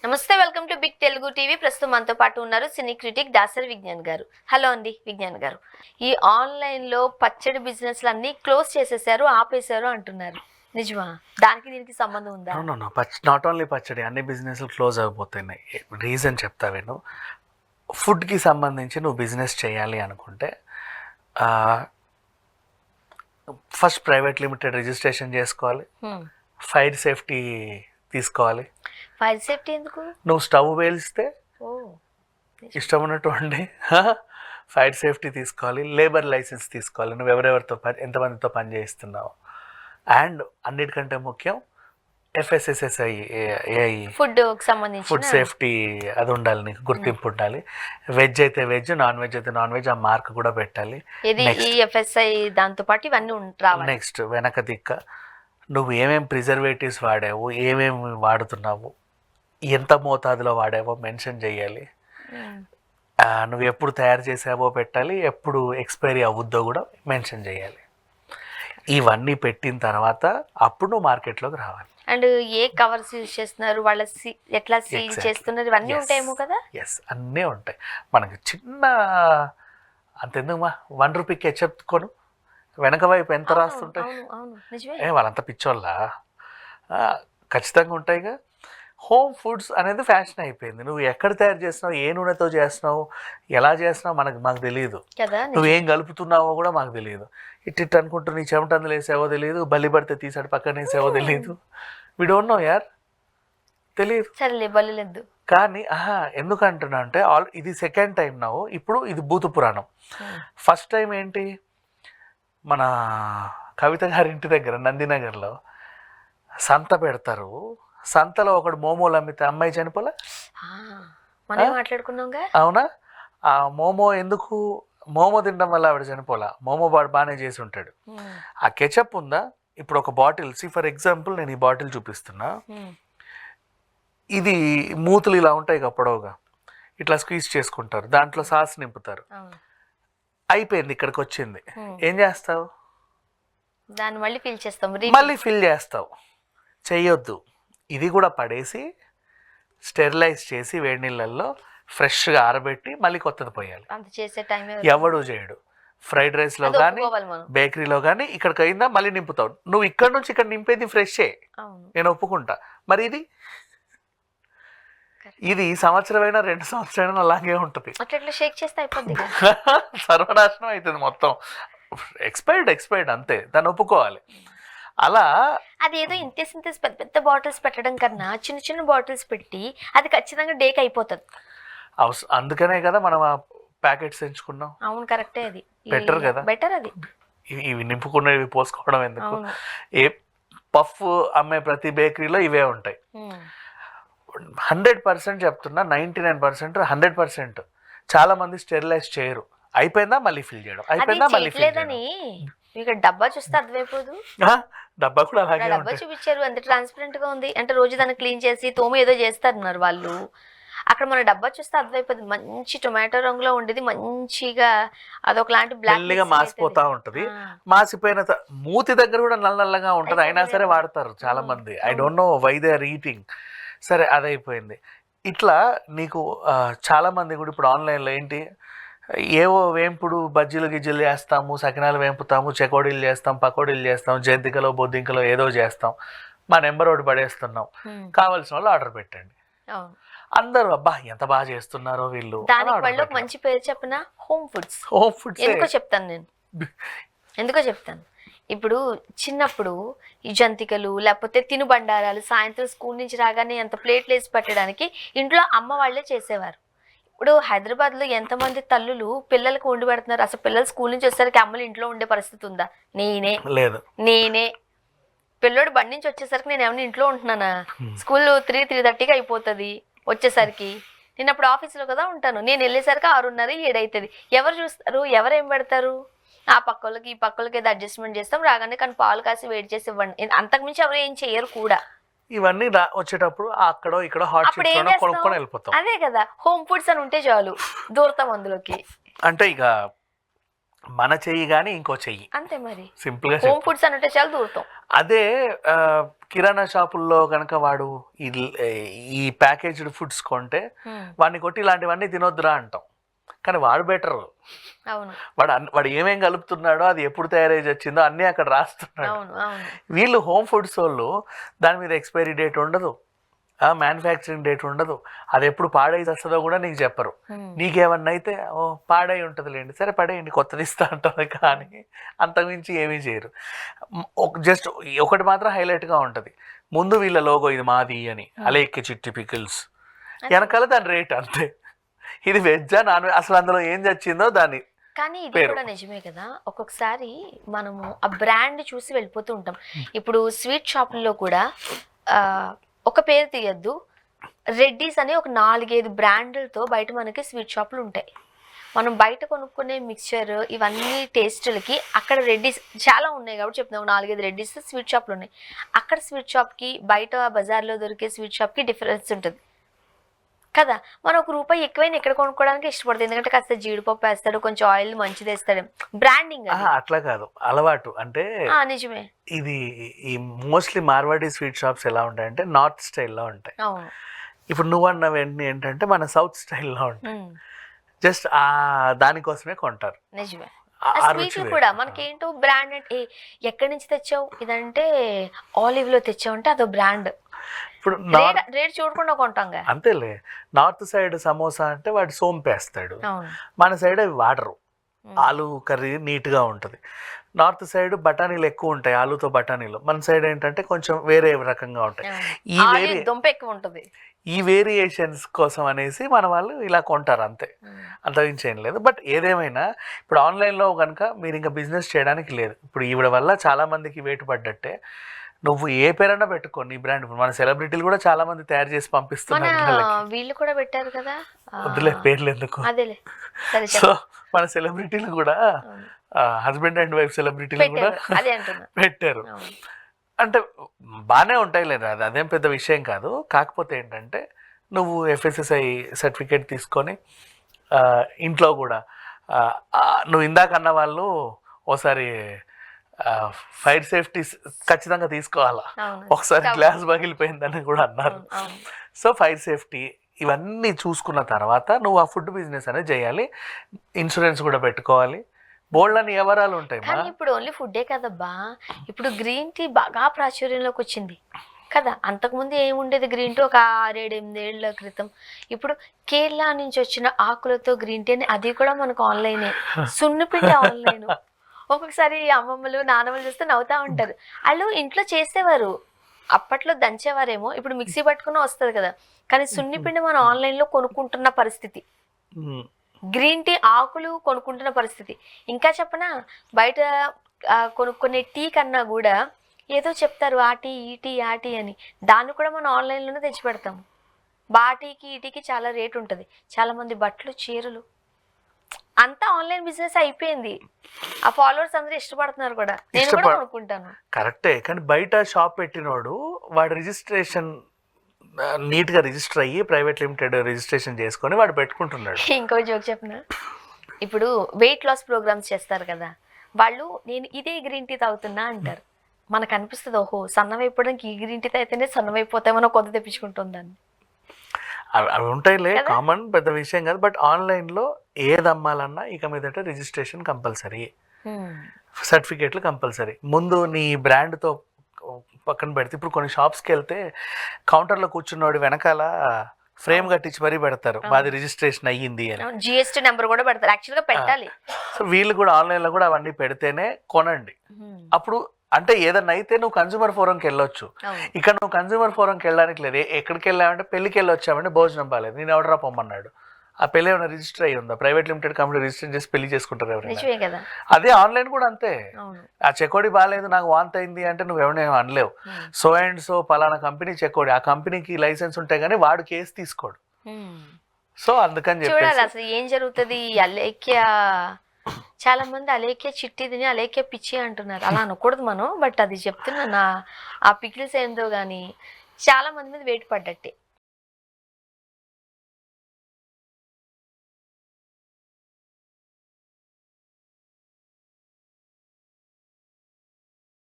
నమస్తే, welcome to big Telugu TV. ప్రస్తుతం మనతో పాటు ఉన్నారు సినీ క్రిటిక్ దాసరి విజ్ఞాన్ గారు. హలో అండి విజ్ఞాన్ గారు. ఈ ఆన్లైన్ లో పచ్చడి బిజినెస్ అన్ని క్లోజ్ చేసేసారు, ఆపేశారు అంటున్నారు. నిజమా? దానికి దీనికి సంబంధం ఉందా? నాట్ ఓన్లీ పచ్చడి, అన్ని బిజినెస్లు క్లోజ్ అయిపోతున్నాయి. రీజన్ చెప్తా విను. ఫుడ్కి సంబంధించి నువ్వు బిజినెస్ చేయాలి అనుకుంటే ఫస్ట్ ప్రైవేట్ లిమిటెడ్ రిజిస్ట్రేషన్ చేసుకోవాలి, ఫైర్ సేఫ్టీ తీసుకోవాలి. ఫైర్ సేఫ్టీ ఎందుకు? నువ్వు స్టవ్ వేలిస్తే ఇష్టం ఉన్నట్టు వండి ఫైర్ సేఫ్టీ తీసుకోవాలి, లేబర్ లైసెన్స్ తీసుకోవాలి, నువ్వు ఎవరెవరితో ఎంతమందితో పని చేయిస్తున్నావు. అండ్ అన్నిటికంటే ముఖ్యం FSSAI ఫుడ్ సంబంధించి ఫుడ్ సేఫ్టీ అది ఉండాలి, నీకు గుర్తింపు ఉండాలి. వెజ్ అయితే వెజ్, నాన్ వెజ్ అయితే నాన్ వెజ్, ఆ మార్క్ కూడా పెట్టాలి. FSI దాంతో పాటు ఇవన్నీ రావాలి. నెక్స్ట్ వెనక దిక్క నువ్వు ఏమేమి ప్రిజర్వేటివ్స్ వాడావు, ఏమేమి వాడుతున్నావు, ఎంత మోతాదులో వాడావో మెన్షన్ చేయాలి. నువ్వు ఎప్పుడు తయారు చేసావో పెట్టాలి, ఎప్పుడు ఎక్స్పైరీ అవుద్దో కూడా మెన్షన్ చేయాలి. ఇవన్నీ పెట్టిన తర్వాత అప్పుడు నువ్వు మార్కెట్లోకి రావాలి. అండ్ ఏ కవర్స్ యూజ్ చేస్తున్నారు, వాళ్ళ ఎట్లా సీల్ చేస్తున్నారు, ఇవన్నీ ఉంటాయేమో కదా? ఎస్, అన్నీ ఉంటాయి. మనకి చిన్న అంతెందుకు మా ₹1 కెచప్ కొను, వెనక వైపు ఎంత రాస్తుంటాయి. వాళ్ళంతా పిచ్చోళ్ళ ఖచ్చితంగా ఉంటాయిగా. హోమ్ ఫుడ్స్ అనేది ఫ్యాషన్ అయిపోయింది. నువ్వు ఎక్కడ తయారు చేస్తున్నావు, ఏ నూనెతో చేస్తున్నావు, ఎలా చేస్తున్నావు మాకు తెలియదు. నువ్వేం కలుపుతున్నావో కూడా మాకు తెలియదు. ఇట్ అనుకుంటూ నీ చెమటందులు వేసావో తెలియదు, బలి పడితే తీసాడు పక్కన వేసావో తెలియదు. వి డోంట్ నో యార్, తెలియదు. కానీ ఎందుకంటున్నా అంటే ఇది సెకండ్ టైం నవ్వు. ఇప్పుడు ఇది భూత పురాణం. ఫస్ట్ టైం ఏంటి, మన కవిత గారి ఇంటి దగ్గర నందినగర్లో సంత పెడతారు. సంతలో ఒకడు మోమోలు అమ్మితే అమ్మాయి చనిపోలే, మాట్లాడుకున్నాగా. అవునా? ఆ మోమో ఎందుకు, మోమో తినడం వల్ల ఆవిడ చనిపోలా, మోమో బాగానే చేసి ఉంటాడు. ఆ కెచప్ ఉందా? ఇప్పుడు ఒక బాటిల్, ఫర్ ఎగ్జాంపుల్ నేను ఈ బాటిల్ చూపిస్తున్నా, ఇది మూతులు ఇలా ఉంటాయి కదా పొడవుగా, ఇట్లా స్క్వీజ్ చేసుకుంటారు, దాంట్లో సాస్ నింపుతారు. అయిపోయింది, ఇక్కడికి వచ్చింది, ఏం చేస్తావు? దాన్ని మళ్ళీ ఫిల్ చేస్తాం, మళ్ళీ ఫిల్ చేస్తావు. చెయ్యొద్దు. ఇది కూడా పడేసి స్టెరిలైజ్ చేసి వేడి నీళ్ళల్లో ఫ్రెష్గా ఆరబెట్టి మళ్ళీ కొత్తది పోయాలి. ఎవడు చేయడు. ఫ్రైడ్ రైస్లో కానీ బేకరీలో కానీ ఇక్కడికి అయిందా మళ్ళీ నింపుతావు. నువ్వు ఇక్కడ నుంచి ఇక్కడ నింపేది ఫ్రెషే, నేను ఒప్పుకుంటా. మరి ఇది సంవత్సరమైనా 2 సంవత్సరాలైనా అలాగే ఉంటుంది. సర్వనాశనం అవుతుంది మొత్తం. ఎక్స్పైర్డ్ అంతే, దాన్ని ఒప్పుకోవాలి. అలా అదేదో ఇంతేసింతేసి పెద్ద పెద్ద బాటిల్స్ పెట్టడం కన్నా చిన్న చిన్న బాటిల్స్ పెట్టి అది ఖచ్చితంగా డేక్ అయిపోతుంది. అందుకనే కదా మనం ఆ ప్యాకెట్స్ ఎంచుకున్నాం. అవును, కరెక్టే. అది బెటర్ కదా, బెటర్. అది ఇవి నింపుకునేవి పోసుకోవడం ఎందుకు? ఏ పఫ్ అమ్మే ప్రతి బేకరీలో ఇవే ఉంటాయి. 100% చెప్తున్నా, 99%, 100% చాలా మంది స్టెరిలైజ్ చేయరు. అయిపోయిందా మళ్ళీ ఫిల్ చేయడం, అయిపోయిందా మళ్ళీ ఫిల్ చేయడం. డబ్బా చూస్తే అర్థమైపోదు. డబ్బా కూడా అలాగే, డబ్బా చూపించారు ఎంత ట్రాన్స్పరెంట్ గా ఉంది అంటే, రోజు దాన్ని క్లీన్ చేసి తోమి ఏదో చేస్తారు వాళ్ళు. అక్కడ మన డబ్బా చూస్తే అర్థమైపోతుంది. మంచి టొమాటో రంగులో ఉండేది, మంచిగా అదొకలాంటి బ్లాక్ మాసిపోతా ఉంటది. మాసిపోయిన మూతి దగ్గర కూడా నల్లగా ఉంటది, అయినా సరే వాడతారు చాలా మంది. I don't know why they are eating. సరే, అదైపోయింది. ఇట్లా నీకు చాలా మంది కూడా ఇప్పుడు ఆన్లైన్లో ఏంటి, ఏవో వేంపుడు బజ్జీలు గిజ్జీలు చేస్తాము, సకినాలు వేంపుతాము, చెకోడీలు చేస్తాం, పకోడీలు చేస్తాం, జంతికలో బొద్దింకలో ఏదో చేస్తాం, మా నెంబర్ ఒకటి పడేస్తున్నాం, కావాల్సిన వాళ్ళు ఆర్డర్ పెట్టండి. అందరూ అబ్బా ఎంత బాగా చేస్తున్నారో వీళ్ళు. దానికి మంచి పేరు చెప్పిన హోమ్ ఫుడ్స్. ఎందుకో చెప్తాను. ఇప్పుడు చిన్నప్పుడు ఈ జంతికలు లేకపోతే తినుబండారాలు సాయంత్రం స్కూల్ నుంచి రాగానే ఎంత ప్లేట్లు వేసి పెట్టడానికి ఇంట్లో అమ్మ వాళ్ళే చేసేవారు. ఇప్పుడు హైదరాబాద్లో ఎంతమంది తల్లులు పిల్లలకు వండి పెడుతున్నారు? అసలు పిల్లలు స్కూల్ నుంచి వచ్చేసరికి అమ్మలు ఇంట్లో ఉండే పరిస్థితి ఉందా? నేనే పిల్లోడు బండి నుంచి వచ్చేసరికి నేను ఏమన్నా ఇంట్లో ఉంటున్నానా? స్కూల్ 3:30కి అయిపోతుంది వచ్చేసరికి. నేను అప్పుడు ఆఫీస్లో కదా ఉంటాను, నేను వెళ్ళేసరికి 6:30, 7 అవుతుంది. ఎవరు చూస్తారు? ఎవరేం పెడతారు? ఆ పక్కలకి ఈ పక్కలకి ఏదో అడ్జస్ట్మెంట్ చేస్తాం, రాగానే కానీ పాలు కాసి వేడి చేసి ఇవ్వండి. అంతకుమించి ఎవరు ఏం చేయరు కూడా. ఇవన్నీ వచ్చేటప్పుడు అక్కడో ఇక్కడ హాట్ చిప్స్ కొనుక్కొని వెళ్ళిపోతాం. అదే కదా హోమ్ ఫుడ్స్ అని ఉంటే చాలు, దూరతాం అందులోకి. అంటే ఇక మన చెయ్యి కానీ ఇంకో చెయ్యి, అంతే మరి. సింపుల్ గా హోమ్ ఫుడ్స్ అంటే చాలా దూరుతాం. అదే కిరాణా షాపుల్లో కనుక వాడు ఈ ప్యాకేజ్డ్ ఫుడ్స్ కొంటే వాడిని కొట్టి ఇలాంటివన్నీ తినొద్దురా అంటాం, కానీ వాడు బెటర్. అవును వాడు ఏమేం కలుపుతున్నాడో, అది ఎప్పుడు తయారై వచ్చిందో అన్నీ అక్కడ రాస్తున్నాడు. అవును అవును. వీళ్ళు హోమ్ ఫుడ్స్ వాళ్ళు దాని మీద ఎక్స్పైరీ డేట్ ఉండదు, మ్యానుఫ్యాక్చరింగ్ డేట్ ఉండదు, అది ఎప్పుడు పాడై వస్తుందో కూడా నీకు చెప్పరు. నీకేమన్నా అయితే ఓ పాడై ఉంటుందిలేండి, సరే పడేయండి కొత్తది ఇస్తా అంటారు, కానీ అంతకుమించి ఏమీ చేయరు. జస్ట్ ఒకటి మాత్రం హైలైట్గా ఉంటుంది, ముందు వీళ్ళ లోగో ఇది మాది అని, అలేఖ్య చిట్టి పికిల్స్, వెనకాల దాని రేట్ అంతే. ఇది వెజ్జా నాన్ వెజ్ అసలు అందులో ఏం చచ్చిందో దాని. కానీ ఇది కూడా నిజమే కదా, ఒక్కొక్కసారి మనము ఆ బ్రాండ్ చూసి వెళ్ళిపోతూ ఉంటాం. ఇప్పుడు స్వీట్ షాపుల్లో కూడా ఒక పేరు తీయద్దు, రెడ్డీస్ అని ఒక 4-5 బ్రాండ్లతో బయట మనకి స్వీట్ షాపులు ఉంటాయి. మనం బయట కొనుక్కునే మిక్చర్ ఇవన్నీ టేస్టులకి అక్కడ రెడ్డీస్ చాలా ఉన్నాయి కాబట్టి చెప్తున్నాం, 4-5 రెడ్డీస్ స్వీట్ షాపులు ఉన్నాయి. అక్కడ స్వీట్ షాప్కి బయట బజార్లో దొరికే స్వీట్ షాప్కి డిఫరెన్స్ ఉంటుంది కదా. మనం ₹1 ఎక్కువైనా ఇక్కడ కొనుక్కోవడానికి ఇష్టపడుతుంది, ఎందుకంటే కాస్త జీడిపప్పు వేస్తాడు, కొంచెం ఆయిల్ మంచిది వేస్తాడు, బ్రాండింగ్. అట్లా కాదు, అలవాటు అంటే నిజమే. ఇది ఈ మోస్ట్లీ మార్వాడి స్వీట్ షాప్స్ ఎలా ఉంటాయంటే నార్త్ స్టైల్లో ఉంటాయి. అవును. ఇప్పుడు నువ్వు అన్నవన్నీ ఏంటంటే మన సౌత్ స్టైల్లో ఉంటాయి, జస్ట్ ఆ దానికోసమే కొంటారు. నిజమే. స్వీట్లు కూడా మనకేంటో బ్రాండ్ అంటే ఎక్కడి నుంచి తెచ్చావు, ఇదంటే ఆలివ్ లో తెచ్చావు అంటే అదో బ్రాండ్. ఇప్పుడు రేట్ చూడకుండా కొంటాం. అంతేలే, నార్త్ సైడ్ సమోసా అంటే వాడు సోంపేస్తాడు, మన సైడ్ అవి వాడరు, ఆలు కర్రీ నీట్గా ఉంటుంది. నార్త్ సైడ్ బఠానీలు ఎక్కువ ఉంటాయి, ఆలుతో బఠానీలు. మన సైడ్ ఏంటంటే కొంచెం వేరే రకంగా ఉంటాయి. ఈ వేరియేషన్స్ కోసం అనేసి మన వాళ్ళు ఇలా కొంటారు, అంతే, అంతమించి ఏం లేదు. బట్ ఏదేమైనా ఇప్పుడు ఆన్లైన్లో కనుక మీరు ఇంకా బిజినెస్ చేయడానికి లేదు. ఇప్పుడు ఈవిడ వల్ల చాలా మందికి వేటు పడ్డట్టే, నువ్వు ఏ పేరైనా పెట్టుకో నీ బ్రాండ్. మన సెలబ్రిటీలు కూడా చాలా మంది తయారు చేసి పంపిస్తున్నారు, వీళ్ళు కూడా పెట్టారు కదా, వద్దులే పేర్లు ఎందుకు. సో మన సెలబ్రిటీలు కూడా హస్బెండ్ అండ్ వైఫ్ సెలబ్రిటీలు కూడా పెట్టారు. అంటే బాగానే ఉంటాయి లేదు, అదేం పెద్ద విషయం కాదు. కాకపోతే ఏంటంటే నువ్వు FSSAI సర్టిఫికేట్ తీసుకొని ఇంట్లో కూడా నువ్వు ఇందాక అన్న వాళ్ళు ఓసారి ఫైర్ సేఫ్టీ ఖచ్చితంగా తీసుకోవాలా, ఒకసారి గ్లాస్ పగిలిపోయిందని కూడా అన్నారు. సో ఫైర్ సేఫ్టీ ఇవన్నీ చూసుకున్న తర్వాత నువ్వు ఆ ఫుడ్ బిజినెస్ అనేది చేయాలి, ఇన్సూరెన్స్ కూడా పెట్టుకోవాలి, బోల్డ్ అని వివరాలు ఉంటాయి. కానీ ఇప్పుడు ఓన్లీ ఫుడ్డే కదబ్బా, ఇప్పుడు గ్రీన్ టీ బాగా ప్రాచుర్యంలోకి వచ్చింది కదా. అంతకుముందు ఏముండేది గ్రీన్ టీ ఒక 6-8 ఏళ్ల క్రితం. ఇప్పుడు కేరళ నుంచి వచ్చిన ఆకులతో గ్రీన్ టీ అని, అది కూడా మనకు ఆన్లైనే, సున్నిపిండి ఆన్లైన్. ఒక్కొక్కసారి అమ్మమ్మలు నాన్నమ్మలు చూస్తే నవ్వుతా ఉంటారు, వాళ్ళు ఇంట్లో చేసేవారు, అప్పట్లో దంచేవారేమో, ఇప్పుడు మిక్సీ పట్టుకుని వస్తుంది కదా. కానీ సున్నిపిండి మనం ఆన్లైన్లో కొనుక్కుంటున్న పరిస్థితి, గ్రీన్ టీ ఆకులు కొనుక్కుంటున్న పరిస్థితి. ఇంకా చెప్పనా, బయట కొనుక్కునే టీ కన్నా కూడా ఏదో చెప్తారు ఆ టీ ఈ టీ ఆ టీ అని, దాన్ని కూడా మనం ఆన్లైన్లోనే తెచ్చి పెడతాము. బాటీకి ఈ టీకి చాలా రేట్ ఉంటుంది. చాలామంది బట్టలు చీరలు అంతా ఆన్లైన్ బిజినెస్ అయిపోయింది. ఆ ఫాలోవర్స్ అందరూ ఇష్టపడుతున్నారు కూడా, నేను కూడా కొనుక్కుంటాను. కరెక్టే, కానీ బయట షాప్ పెట్టినోడు వాడు రిజిస్ట్రేషన్ నీట్గా రిజిస్టర్ అయ్యి ప్రైవేట్ లిమిటెడ్ రిజిస్ట్రేషన్ చేసుకొని వాడు పెట్టుకుంటున్నాడు. ఇంకో జోక్ చెప్పనా, ఇప్పుడు వెయిట్ లాస్ ప్రోగ్రామ్స్ చేస్తారు కదా, వాళ్ళు నేను ఇదే గ్రీన్ టీ తాగుతున్నా అంటారు. మనకు అనిపిస్తుంది ఓహో సన్నమైపోవడానికి ఈ గ్రీన్ టీ తాగితేనే సన్నమైపోతామో కొత్త తెప్పించుకుంటుందని. అవి ఉంటాయిలే, కామన్, పెద్ద విషయం కాదు. బట్ ఆన్లైన్లో ఏది అమ్మాలన్నా ఇక మీదట రిజిస్ట్రేషన్ కంపల్సరీ, సర్టిఫికేట్లు కంపల్సరీ. ముందు నీ బ్రాండ్తో పక్కన పెడితే ఇప్పుడు కొన్ని షాప్స్కి వెళ్తే కౌంటర్లో కూర్చున్నవాడు వెనకాల ఫ్రేమ్ కట్టించి మరీ పెడతారు, మాది రిజిస్ట్రేషన్ అయ్యింది అని, GST నెంబర్ కూడా పెడతారు, యాక్చువల్గా పెట్టాలి. సో వీళ్ళు కూడా ఆన్లైన్లో కూడా అవన్నీ పెడితేనే కొనండి. అప్పుడు అంటే ఏదన్నా అయితే నువ్వు కన్జ్యూమర్ ఫోరంకి వెళ్ళొచ్చు. ఇక్కడ నువ్వు కన్జ్యూమర్ ఫోరంకి వెళ్ళడానికి లేదు. ఎక్కడికి వెళ్ళామంటే పెళ్లికి వెళ్ళి వచ్చామంటే భోజనం బాగాలేదు, నేను ఎవడరా పొమ్మన్నాడు. ఆ పెళ్లి ఏమైనా రిజిస్టర్ అయ్యి ఉందా? ప్రైవేట్ లిమిటెడ్ కంపెనీ రిజిస్టర్ చేసి పెళ్లి చేసుకుంటారు ఎవరైనా. అదే ఆన్లైన్ కూడా అంతే. ఆ చెకోడి బాగాలేదు నాకు వాంత అయింది అంటే నువ్వు ఎవరైనా అనలేవు. సో అండ్ సో పలానా కంపెనీ చెకోడి, ఆ కంపెనీకి లైసెన్స్ ఉంటే గానీ వాడు కేసు తీసుకోడు. సో అందుకని చెప్పి అసలు ఏం జరుగుతుంది, అలేఖ్య చాలా మంది అలేఖ్య చిట్టి తిని అలేఖ్య పిచ్చి అంటున్నారు. అలా అనకూడదు మనం, బట్ అది చెప్తున్నా. ఆ పికిల్స్ ఏందో కానీ చాలా మంది మీద వేటు పడ్డట్టే.